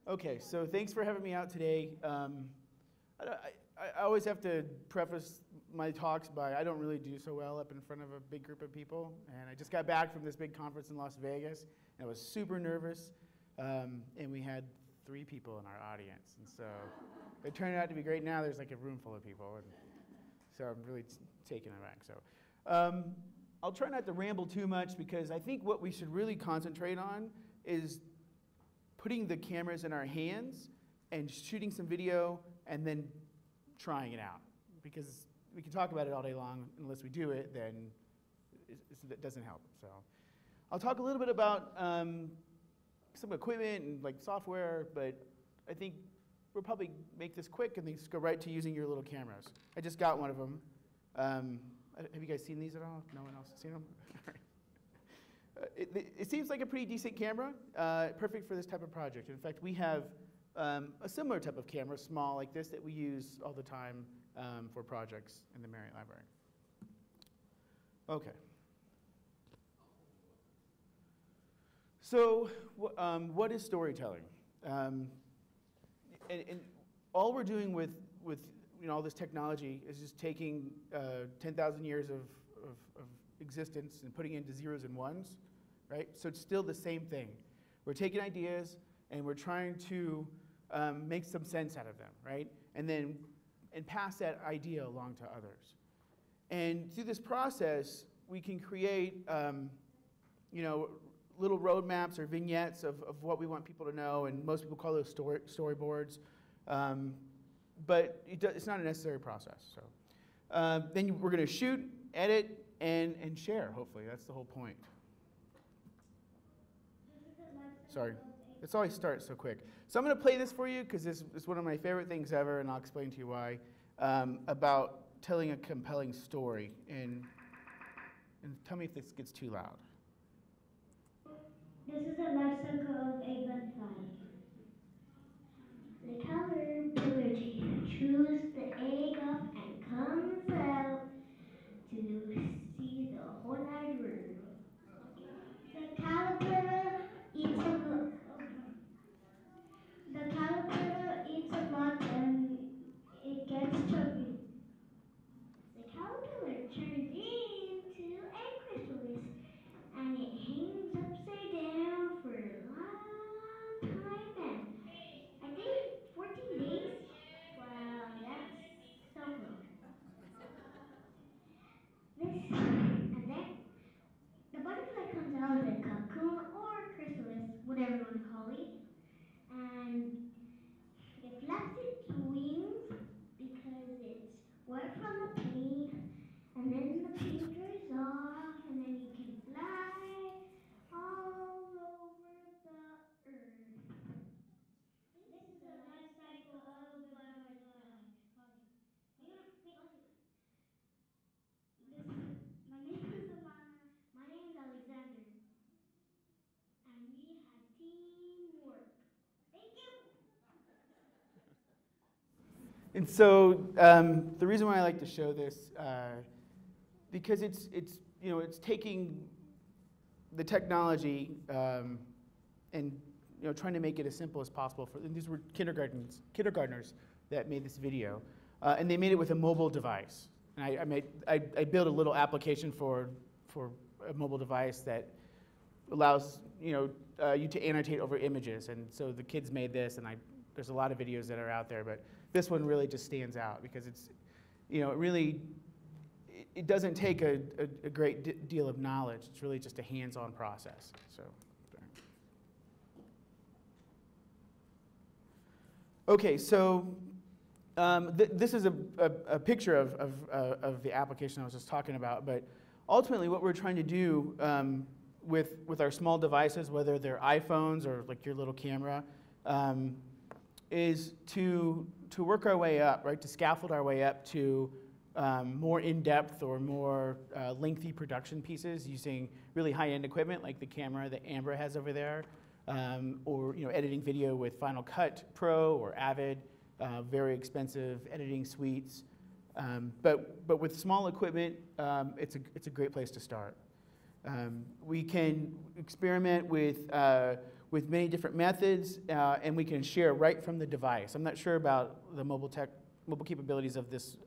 Okay, so thanks for having me out today. I always have to preface my talks by I don't really do so well up in front of a big group of people. And I just got back from this big conference in Las Vegas, and I was super nervous. And we had 3 people in our audience. And so it turned out to be great. Now there's like a room full of people. And so I'm really taken aback. So I'll try not to ramble too much, because I think what we should really concentrate on is putting the cameras in our hands and shooting some video and then trying it out. Because we can talk about it all day long. Unless we do it, then it doesn't help. So I'll talk a little bit about some equipment and like software, but I think we'll probably make this quick and then just go right to using your little cameras. I just got one of them. Have you guys seen these at all? No one else has seen them? It seems like a pretty decent camera, perfect for this type of project. In fact, we have a similar type of camera, small like this, that we use all the time for projects in the Marriott Library. Okay. So what is storytelling? And all we're doing with all this technology is just taking 10,000 years of existence and putting it into zeros and ones, right? So it's still the same thing. We're taking ideas and we're trying to make some sense out of them, right? And pass that idea along to others. And through this process, we can create little roadmaps or vignettes of what we want people to know, and most people call those storyboards. But it's not a necessary process. So then we're going to shoot, edit, and share, hopefully. That's the whole point. Sorry. This always starts so quick. So I'm going to play this for you, because this is one of my favorite things ever, and I'll explain to you why, about telling a compelling story. And tell me if this gets too loud. This is a life cycle of a butterfly. The caterpillar chews the egg up and comes out to see the whole wide world. The caterpillar eats a lot and it gets chubby. The caterpillar turns into a chrysalis, and it hangs upside down for a long time, and I think 14 days. Wow, that's so cool. And then the butterfly comes out of the cocoon or chrysalis, whatever you want to call it, and it flaps its wings because it's wet from the paint, and then the paint dries off, and then you can fly all over the earth. This is the life cycle of the butterfly. My name is Amana. My name is Alexander. And we had teamwork. Thank you. And so the reason why I like to show this, because it's taking the technology and trying to make it as simple as possible. And these were kindergartners that made this video, and they made it with a mobile device. And I built a little application for a mobile device that allows you to annotate over images. And so the kids made this, and there's a lot of videos that are out there, but this one really just stands out because it's, it doesn't take a great deal of knowledge. It's really just a hands-on process. So, okay, so this is a picture of the application I was just talking about, but ultimately what we're trying to do with our small devices, whether they're iPhones or like your little camera, is to work our way up, right? To scaffold our way up to more in-depth or more lengthy production pieces using really high-end equipment like the camera that Amber has over there, or editing video with Final Cut Pro or Avid, very expensive editing suites. But with small equipment, it's a great place to start. We can experiment with many different methods, and we can share right from the device. I'm not sure about the mobile capabilities of this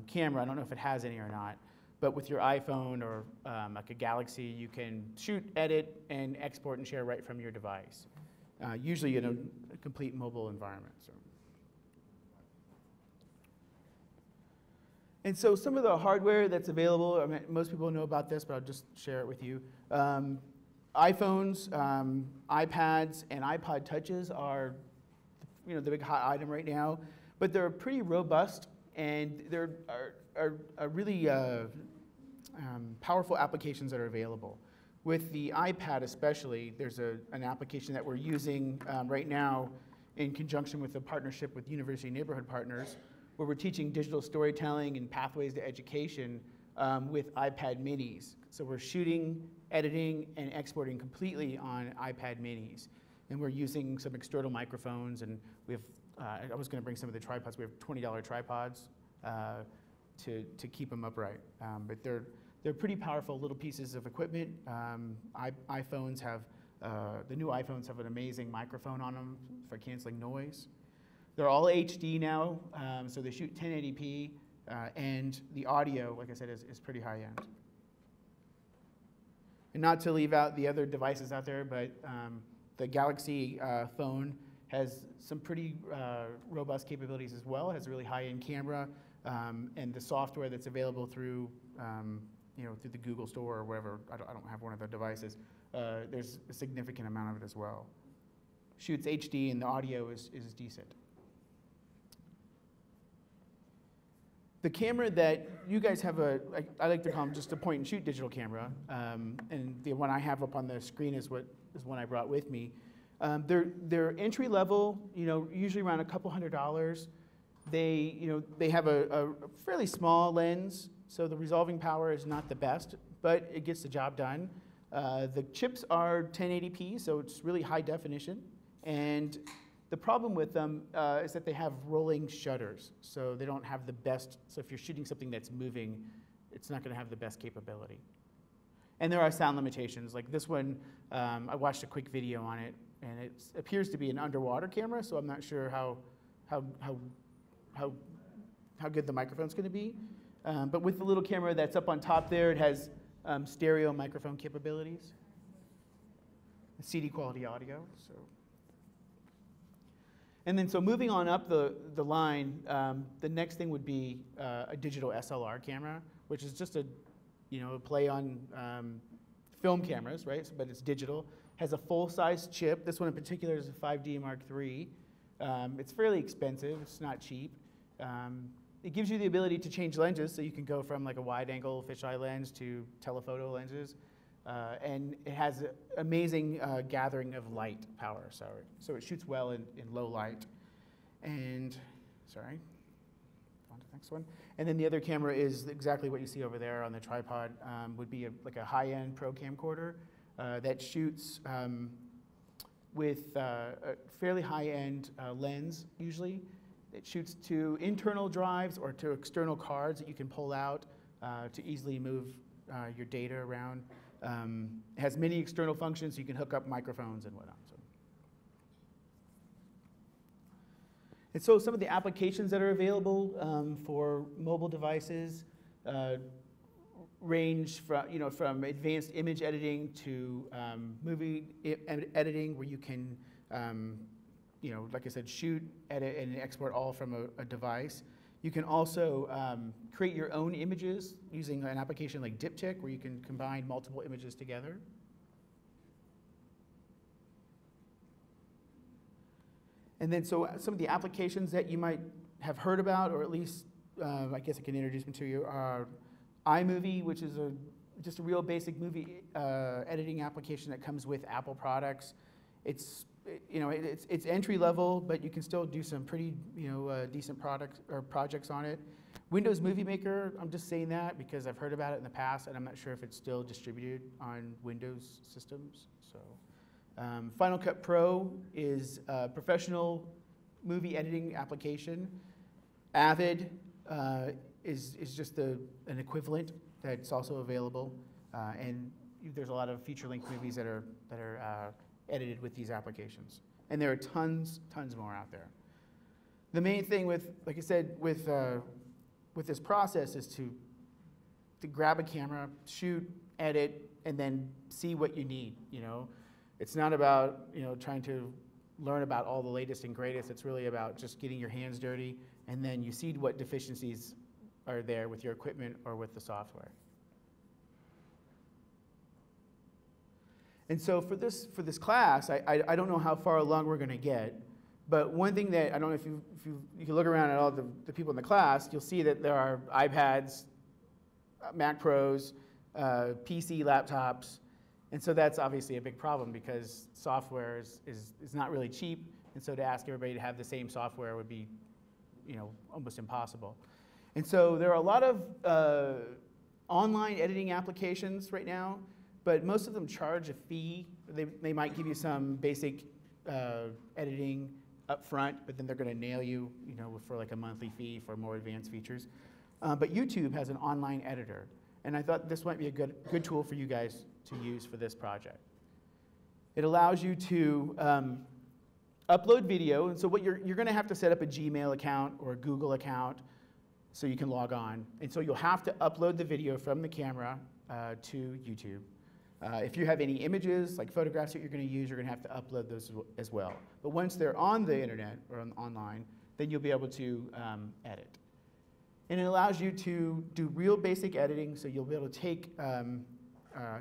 camera. I don't know if it has any or not. But with your iPhone or like a Galaxy, you can shoot, edit, and export and share right from your device, usually in a complete mobile environment. And so some of the hardware that's available, I mean, most people know about this, but I'll just share it with you. iPhones, iPads, and iPod Touches are the big hot item right now, but they're pretty robust, and there are really powerful applications that are available. With the iPad especially, there's an application that we're using right now in conjunction with a partnership with University Neighborhood Partners, where we're teaching digital storytelling and pathways to education with iPad minis. So we're shooting, editing, and exporting completely on iPad minis. And we're using some external microphones, and we have, I was going to bring some of the tripods. We have $20 tripods to keep them upright. But they're pretty powerful little pieces of equipment. iPhones have, the new iPhones have an amazing microphone on them for canceling noise. They're all HD now, so they shoot 1080p, and the audio, like I said, is pretty high end. And not to leave out the other devices out there, but the Galaxy phone has some pretty robust capabilities as well. It has a really high-end camera, and the software that's available through, through the Google Store or wherever. I don't have one of the devices. There's a significant amount of it as well. Shoots HD, and the audio is decent. The camera that you guys have I like to call them just a point and shoot digital camera, and the one I have up on the screen is one I brought with me. They're entry level, usually around a couple $100. They have a fairly small lens, so the resolving power is not the best, but it gets the job done. The chips are 1080p, so it's really high definition, and the problem with them is that they have rolling shutters, so they don't have the best. So if you're shooting something that's moving, it's not going to have the best capability. And there are sound limitations. Like this one, I watched a quick video on it, and it appears to be an underwater camera, so I'm not sure how good the microphone's going to be. But with the little camera that's up on top there, it has stereo microphone capabilities, CD quality audio. And then so moving on up the line, the next thing would be a digital SLR camera, which is just a play on film cameras, right? But it's digital. Has a full-size chip. This one in particular is a 5D Mark III. It's fairly expensive. It's not cheap. It gives you the ability to change lenses, so you can go from like a wide-angle fisheye lens to telephoto lenses. And it has amazing gathering of light power, so it shoots well in low light. And, sorry, on to the next one. And then the other camera is exactly what you see over there on the tripod, would be like a high-end pro camcorder that shoots with a fairly high-end lens, usually. It shoots to internal drives or to external cards that you can pull out to easily move your data around. It has many external functions, so you can hook up microphones and whatnot. And so some of the applications that are available for mobile devices range from advanced image editing to movie editing, where you can, like I said, shoot, edit, and export all from a device. You can also create your own images using an application like Diptych, where you can combine multiple images together. And then so some of the applications that you might have heard about, or at least I guess I can introduce them to you, are iMovie, which is just a real basic movie editing application that comes with Apple products. It's entry level, but you can still do some pretty decent products or projects on it. Windows Movie Maker, I'm just saying that because I've heard about it in the past, and I'm not sure if it's still distributed on Windows systems. So, Final Cut Pro is a professional movie editing application. Avid is just an equivalent that's also available. And there's a lot of feature-length movies that are edited with these applications. And there are tons more out there. The main thing with, like I said, with this process is to grab a camera, shoot, edit, and then see what you need, you know. It's not about, you know, trying to learn about all the latest and greatest. It's really about just getting your hands dirty, and then you see what deficiencies are there with your equipment or with the software. And so for this class, I don't know how far along we're going to get, but one thing that, I don't know if you can look around at all the people in the class, you'll see that there are iPads, Mac Pros, PC laptops, and so that's obviously a big problem because software is not really cheap, and so to ask everybody to have the same software would be, you know, almost impossible. And so there are a lot of online editing applications right now, but most of them charge a fee. They might give you some basic editing up front, but then they're going to nail you, you know, for like a monthly fee for more advanced features. But YouTube has an online editor, and I thought this might be a good tool for you guys to use for this project. It allows you to upload video, and so what you're going to have to set up a Gmail account or a Google account so you can log on. And so you'll have to upload the video from the camera to YouTube. If you have any images, like photographs that you're going to use, you're going to have to upload those as well. But once they're on the internet or online, then you'll be able to edit. And it allows you to do real basic editing, so you'll be able to take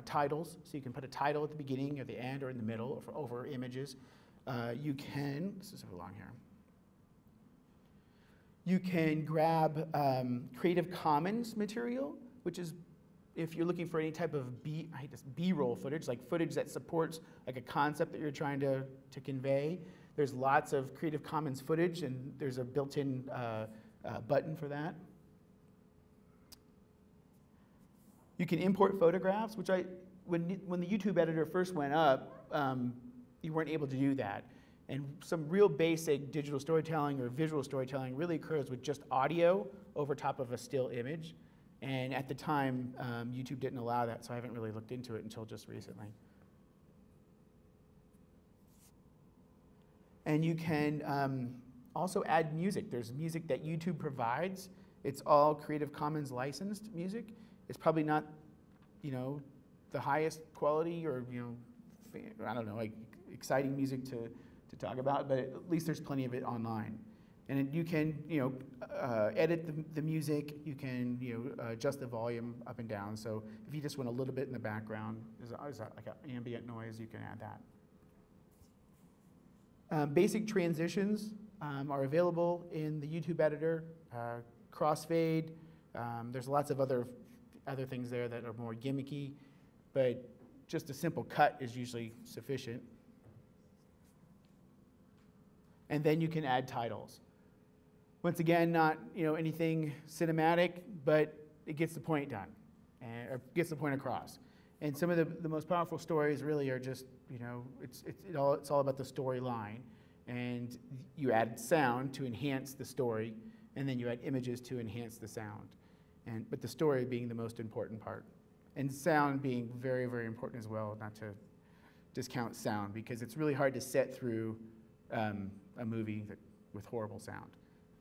titles, so you can put a title at the beginning or the end or in the middle or over images. You can, this is long here. You can grab Creative Commons material, which is if you're looking for any type of B-roll footage, like footage that supports like a concept that you're trying to convey. There's lots of Creative Commons footage, and there's a built-in button for that. You can import photographs, which when the YouTube editor first went up, you weren't able to do that. And some real basic digital storytelling or visual storytelling really occurs with just audio over top of a still image. And at the time, YouTube didn't allow that, so I haven't really looked into it until just recently. And you can also add music. There's music that YouTube provides. It's all Creative Commons licensed music. It's probably not, you know, the highest quality or, you know, I don't know, like exciting music to talk about, but at least there's plenty of it online. And you can, you know, edit the music. You can, you know, adjust the volume up and down. So if you just want a little bit in the background, is like an ambient noise, you can add that. Basic transitions are available in the YouTube editor. Crossfade. There's lots of other things there that are more gimmicky, but just a simple cut is usually sufficient. And then you can add titles. Once again, not, you know, anything cinematic, but it gets the point done, or gets the point across. And some of the most powerful stories really are just, you know, it's all about the storyline. And you add sound to enhance the story, and then you add images to enhance the sound. But the story being the most important part. And sound being very, very important as well, not to discount sound, because it's really hard to set through a movie with horrible sound.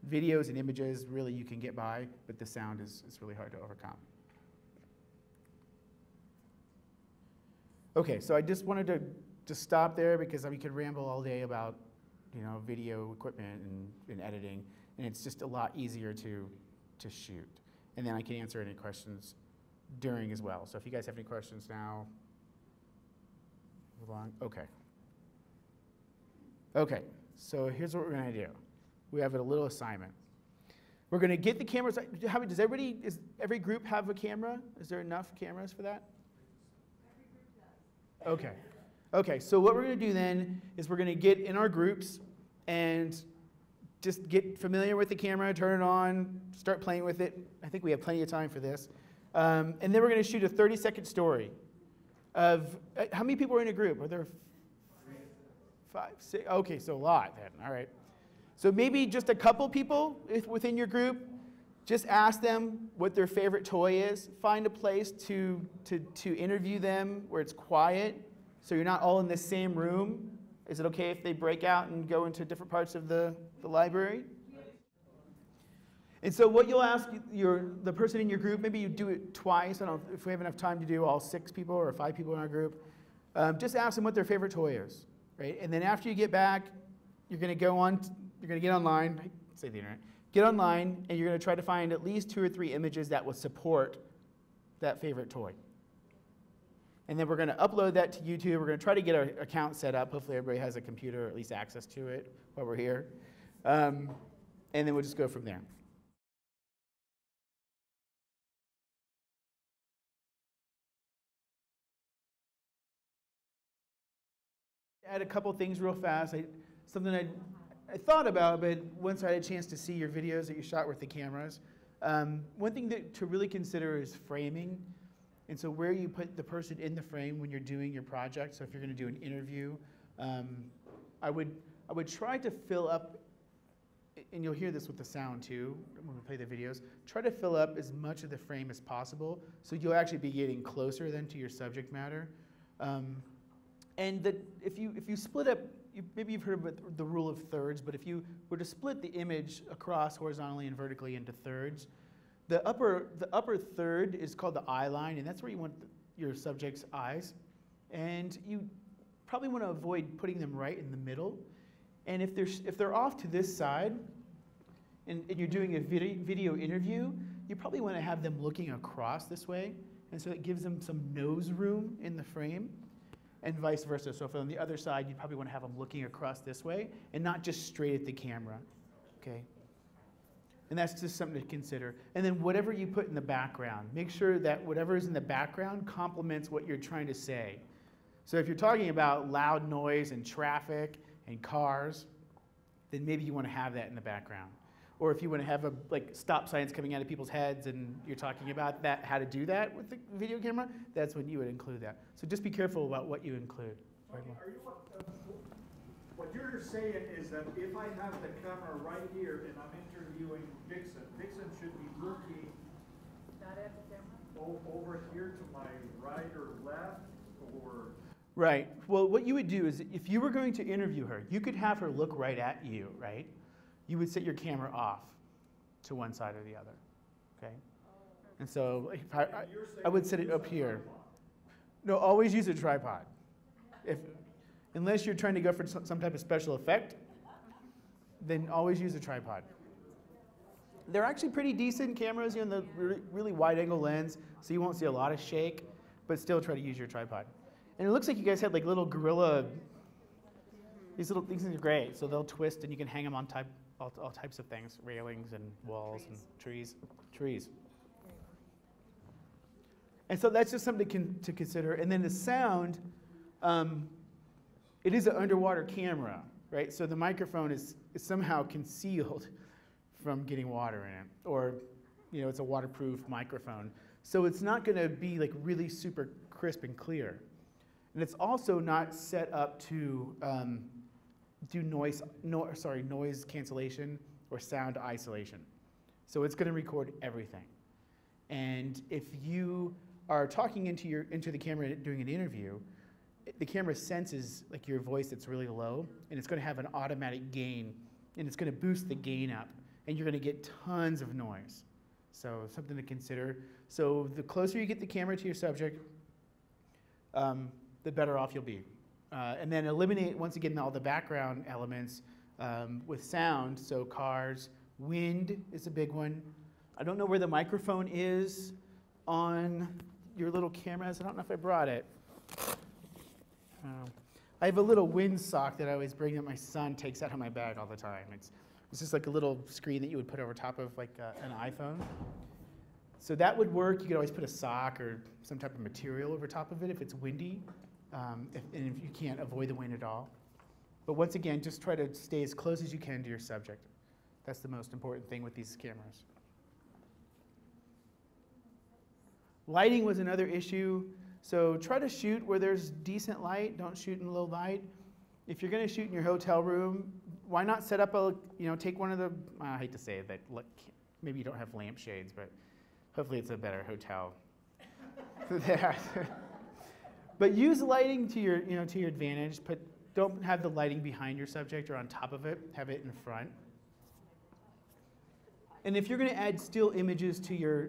Videos and images, really you can get by, but the sound is really hard to overcome. Okay, so I just wanted to stop there because we could ramble all day about, you know, video equipment and editing, and it's just a lot easier to shoot. And then I can answer any questions during as well. So if you guys have any questions now, move along. Okay. Okay, so here's what we're going to do. We have a little assignment. We're going to get the cameras. Does every group have a camera? Is there enough cameras for that? Every group does. Okay. Okay, so what we're going to do then is we're going to get in our groups and just get familiar with the camera, turn it on, start playing with it. I think we have plenty of time for this. And then we're going to shoot a 30-second story of, how many people are in a group? Are there 5, 6? Okay, so a lot then, all right. So maybe just a couple people within your group, Just ask them what their favorite toy is. Find a place to interview them where it's quiet, so you're not all in the same room. Is it okay if they break out and go into different parts of the library? And so what you'll ask the person in your group, maybe you do it twice. I don't know if we have enough time to do all 6 people or 5 people in our group. Just ask them what their favorite toy is, right? And then after you get back, you're going to get online, say the internet, get online, and you're going to try to find at least 2 or 3 images that will support that favorite toy. And then we're going to upload that to YouTube. We're going to try to get our account set up. Hopefully everybody has a computer or at least access to it while we're here. And then we'll just go from there. Add a couple things real fast. Something I thought about, but once I had a chance to see your videos that you shot with the cameras, one thing to really consider is framing. And so where you put the person in the frame when you're doing your project. So if you're going to do an interview, I would try to fill up, and you'll hear this with the sound too when we play the videos, try to fill up as much of the frame as possible so you'll actually be getting closer then to your subject matter. And that if you split up, maybe you've heard of the rule of thirds, but if you were to split the image across horizontally and vertically into thirds, the upper third is called the eye line, and that's where you want your subject's eyes. And you probably want to avoid putting them right in the middle. And if they're off to this side, and you're doing a video interview, you probably want to have them looking across this way, and so it gives them some nose room in the frame. And vice versa. So if on the other side, you'd probably want to have them looking across this way and not just straight at the camera, okay? And that's just something to consider. And then whatever you put in the background, make sure that whatever is in the background complements what you're trying to say. So if you're talking about loud noise and traffic and cars, then maybe you want to have that in the background. Or if you want to have like stop signs coming out of people's heads and you're talking about that, how to do that with the video camera, that's when you would include that. So just be careful about what you include. Okay, what you're saying is that if I have the camera right here and I'm interviewing Dixon should be looking over here to my right or left, or? Right. Well, what you would do is if you were going to interview her, you could have her look right at you, right? You would set your camera off to one side or the other, okay? And so I would set it up here. No, always use a tripod. Unless you're trying to go for some type of special effect, then always use a tripod. They're actually pretty decent cameras, you know, the really wide angle lens, so you won't see a lot of shake, but still try to use your tripod. And it looks like you guys had like little gorilla, these little things are great, so they'll twist and you can hang them on all types of things, railings and walls and trees. And so that's just something to consider. And then the sound, it is an underwater camera, right? So the microphone is somehow concealed from getting water in it, or you know, it's a waterproof microphone. So it's not going to be like really super crisp and clear. And it's also not set up to do noise cancellation or sound isolation. So it's going to record everything. And if you are talking into the camera doing an interview, the camera senses like your voice that's really low, and it's going to have an automatic gain, and it's going to boost the gain up, and you're going to get tons of noise. So something to consider. So the closer you get the camera to your subject, the better off you'll be. And then eliminate, once again, all the background elements with sound. So cars, wind is a big one. I don't know where the microphone is on your little cameras. I don't know if I brought it. I have a little wind sock that I always bring that my son takes out of my bag all the time. It's just like a little screen that you would put over top of like an iPhone. So that would work. You could always put a sock or some type of material over top of it if it's windy, and if you can't avoid the wind at all. But once again, just try to stay as close as you can to your subject. That's the most important thing with these cameras. Lighting was another issue. So try to shoot where there's decent light. Don't shoot in low light. If you're going to shoot in your hotel room, why not set up take one of the, I hate to say it, that Maybe you don't have lampshades, but hopefully it's a better hotel for that. But use lighting to your, to your advantage. Don't have the lighting behind your subject or on top of it. Have it in front. And if you're going to add still images to your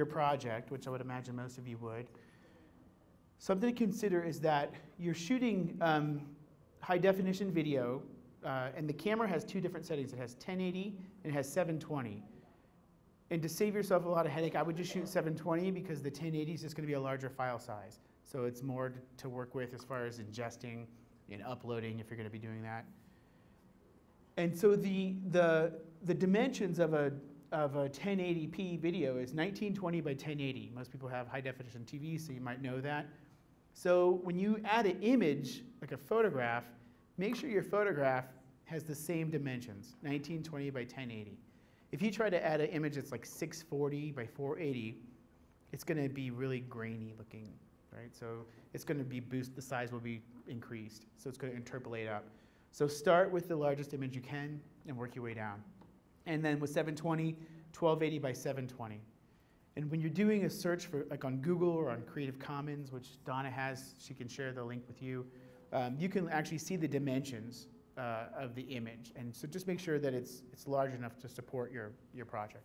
project, which I would imagine most of you would, something to consider is that you're shooting high definition video, and the camera has two different settings. It has 1080 and it has 720. And to save yourself a lot of headache, I would just shoot 720 because the 1080 is just going to be a larger file size. So it's more to work with as far as ingesting and uploading if you're going to be doing that. And so the dimensions of a 1080p video is 1920 by 1080. Most people have high definition TV, so you might know that. So when you add an image, like a photograph, make sure your photograph has the same dimensions, 1920 by 1080. If you try to add an image that's like 640 by 480, it's going to be really grainy looking, right? So it's going to be the size will be increased. So it's going to interpolate up. So start with the largest image you can and work your way down. And then with 720, 1280 by 720. And when you're doing a search for, like on Google or on Creative Commons, which Donna has, she can share the link with you, you can actually see the dimensions of the image. And so just make sure that it's large enough to support your project.